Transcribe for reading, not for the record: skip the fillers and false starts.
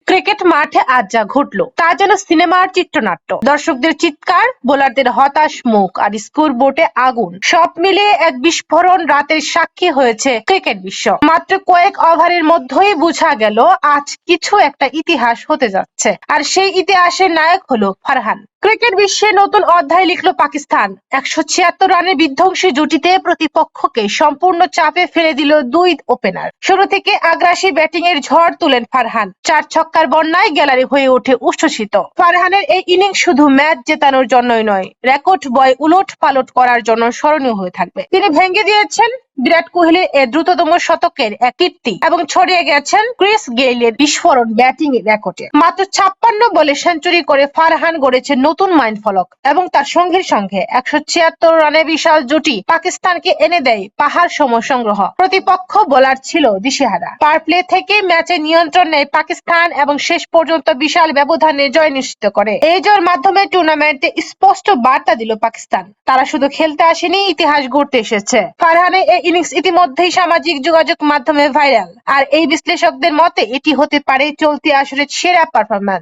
Cricket মাঠে আজ যা ঘটলো তা যেন সিনেমার চিত্রনাট্য। দর্শকদের চিৎকার, বোলারদের হতাশ মুখ আর স্কোর বোর্ডে আগুন, সব মিলিয়ে এক বিস্ফোরণ রাতের সাক্ষী হয়েছে ক্রিকেট বিশ্ব। মাত্র কয়েক ওভারের মধ্যেই বোঝা গেল আজ কিছু একটা ইতিহাস হতে যাচ্ছে, আর সেই ইতিহাসের নায়ক হলো ফারহান। ক্রিকেট বিশ্বে নতুন অধ্যায় লিখলো পাকিস্তান। 176 রানের বিধ্বংসী জুটিতে প্রতিপক্ষকে সম্পূর্ণ চাপে ফেলে দিল দুই ওপেনার। শুরু থেকে আগ্রাসী ব্যাটিং এর ঝড় তুলেন ফারহান। 4 ছক্কার বন্যায় গ্যালারি হয়ে ওঠে উচ্ছ্বসিত। ফারহানের এই ইনিংস শুধু ম্যাচ জেতানোর জন্যই নয়, রেকর্ড বয় উলট পালট করার জন্য স্মরণীয় হয়ে থাকবে। তিনি ভেঙে দিয়েছেন বিরাট কোহলির এ দ্রুততম শতকের এক কীর্তি এবং ছড়িয়ে গেছেন ক্রিস গেইলের বিস্ফোরণ ব্যাটিং রেকর্ডে। মাত্র 56 বলে সেঞ্চুরি করে ফারহান গড়েছে নতুন মাইলফলক এবং তার সঙ্গীর সঙ্গে 176 রানের বিশাল জুটি পাকিস্তানকে এনে দেয় পাহাড় সম সংগ্রহ। প্রতিপক্ষ বোলার ছিল দিশেহারা। পাওয়ার প্লে থেকে ম্যাচে নিয়ন্ত্রণ নেয় পাকিস্তান এবং শেষ পর্যন্ত বিশাল ব্যবধানে জয় নিশ্চিত করে। এই জয়ের মাধ্যমে টুর্নামেন্টে স্পষ্ট বার্তা দিল পাকিস্তান, তারা শুধু খেলতে আসেনি, ইতিহাস গড়তে এসেছে। ফারহানের এই ইনিংস ইতিমধ্যেই সামাজিক যোগাযোগ মাধ্যমে ভাইরাল, আর এই বিশ্লেষকদের মতে এটি হতে পারে চলতি আসরের সেরা পারফরম্যান্স।